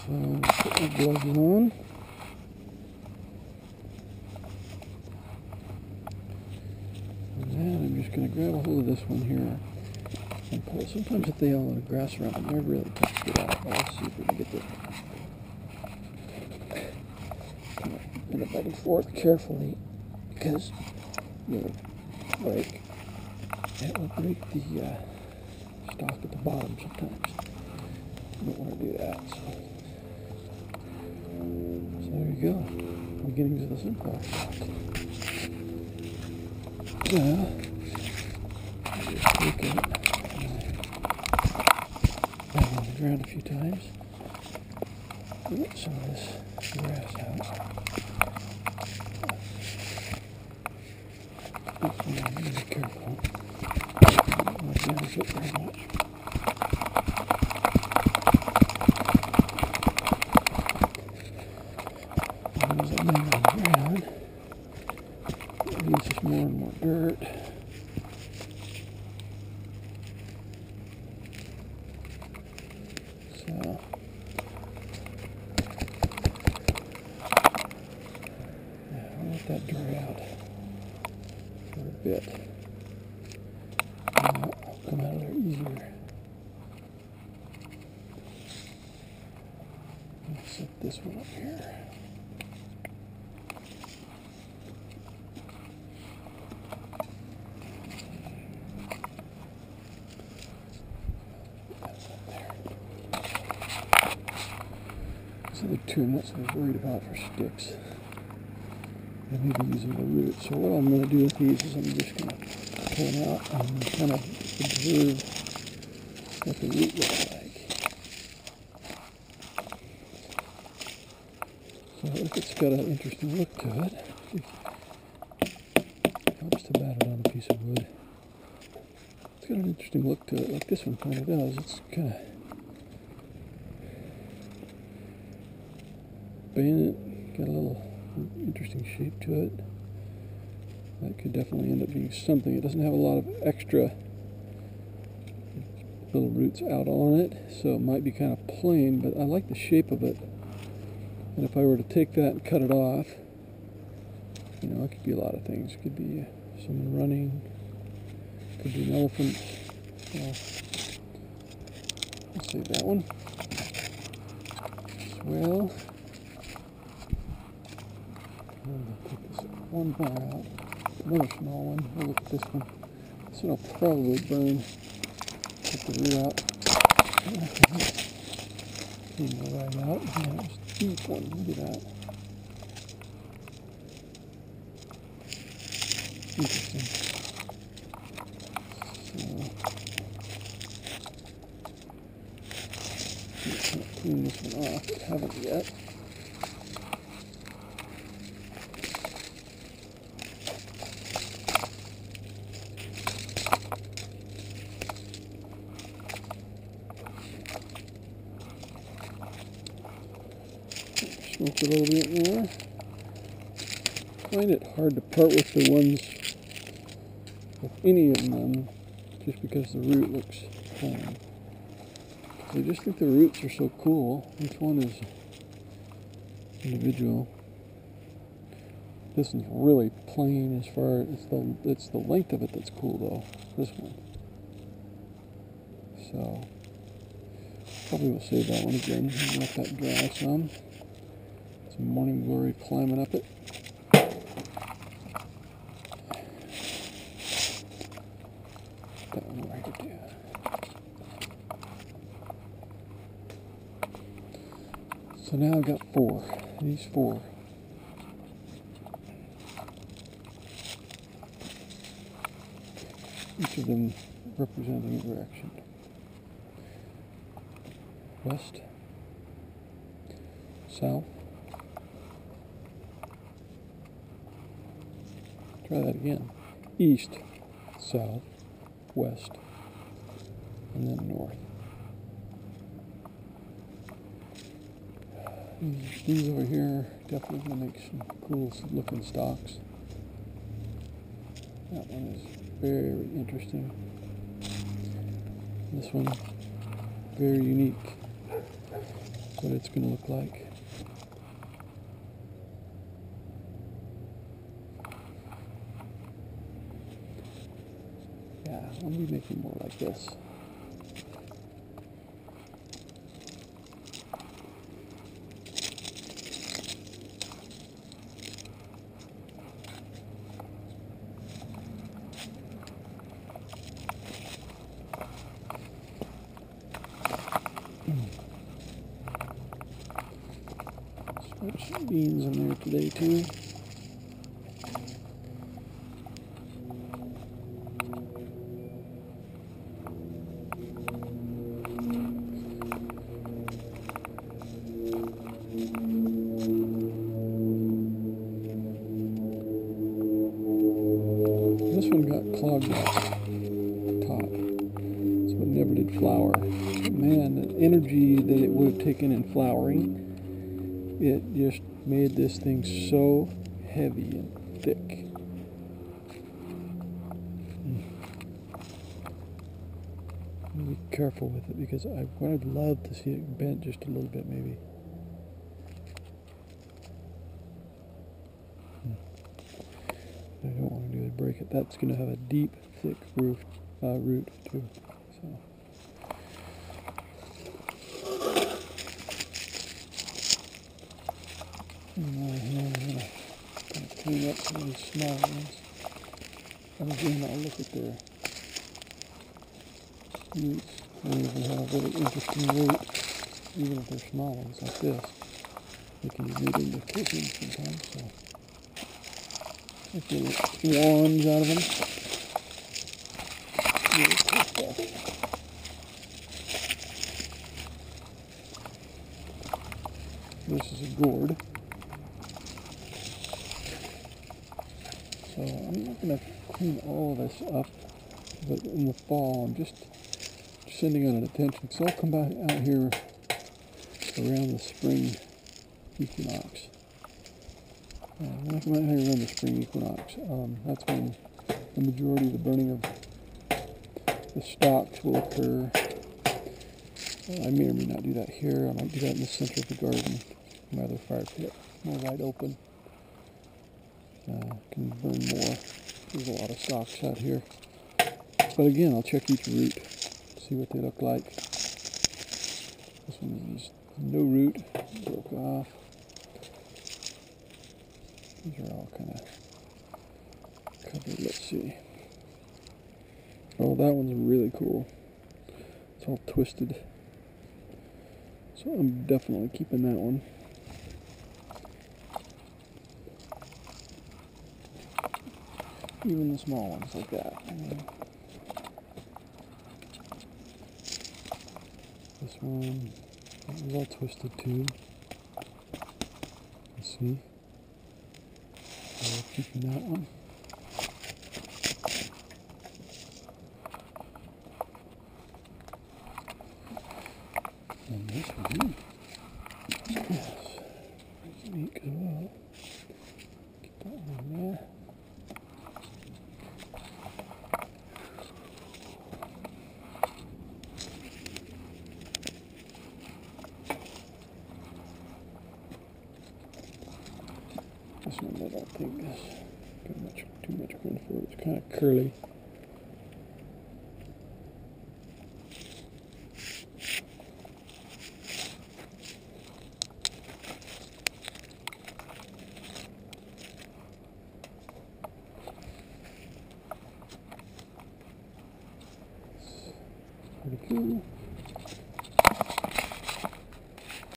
So put my gloves on. And then I'm just going to grab a hold of this one here and pull. Sometimes if they have a lot of grass around them, they're really tough to get out. Let's see if we can get this. Bend it back and forth carefully because it will break the stalk at the bottom sometimes. You don't want to do that. So there you go. Beginnings of the sunflower stalk. So just take it, bang it on the ground a few times. Get some of this grass out. This one I'm really careful. I don't want to damage it very much. And as I lay on the ground, it releases more and more dirt. So I'll let that dry out for a bit. And I'll come out of there easier. Let's set this one up here. So the two I'm not so worried about for sticks. I may be using the roots. So what I'm going to do with these is I'm just going to pull them out and kind of observe what the root looks like. So if it's got an interesting look to it, I'll just bat it on a piece of wood. It's got an interesting look to it, like this one kind of does. It's kind of bent, got a little interesting shape to it. That could definitely end up being something. It doesn't have a lot of extra little roots out on it, so it might be kind of plain, but I like the shape of it. And if I were to take that and cut it off, you know, it could be a lot of things. It could be someone running, it could be an elephant. Let's save that one as well. I'm going to take this one bar out, another small one. We'll look at this one. This one will probably burn. Take the root out. Go right out. Yeah, it's a deep one. Look at that. Interesting. So, let's clean this one off. I haven't yet. Smoke a little bit more. I find it hard to part with the ones, with any of them, just because the root looks plain. I just think the roots are so cool. Each one is individual. This one's really plain as far as it's the length of it that's cool though. This one. So probably will save that one again and let that dry some. Some morning glory climbing up it. That one right to do. So now I've got four. These four. Each of them representing a direction. West, south. Try that again. East, south, west, and then north. These over here definitely going to make some cool looking stalks. That one is very interesting. This one, very unique. what it's going to look like. Yeah, I'll be making more like this. Some beans in there today too. This one got clogged up top, so it never did flower. But man, the energy that it would have taken in flowering, it just made this thing so heavy and thick. Be careful with it because I'd love to see it bent just a little bit, maybe. I don't want to do is break it. That's going to have a deep, thick root too. So. And I'm going to clean up some of these small ones. And again, I'll look at their roots. They even have a really interesting root, even if they're small ones like this. They can be made into cooking sometimes. So. Take the wands out of them. Really cool stuff. This is a gourd. So I'm not going to clean all of this up, but in the fall I'm just sending out an attention because I'll come back out here around the spring equinox. When I come out here around the spring equinox, that's when the majority of the burning of the stalks will occur. I may or may not do that here. I might do that in the center of the garden, my other fire pit, more wide open. Can burn more. There's a lot of stalks out here. But again, I'll check each root, see what they look like. This one is no root, broke off. These are all kind of covered. Let's see. Oh, that one's really cool. It's all twisted. So I'm definitely keeping that one. Even the small ones like that. This one, that was all twisted too. Let's see. Keeping that one. And this one, yes, it's neat as well. Keep that one in there. This one I don't think is got too much going for it. It's kind of curly. Pretty cool.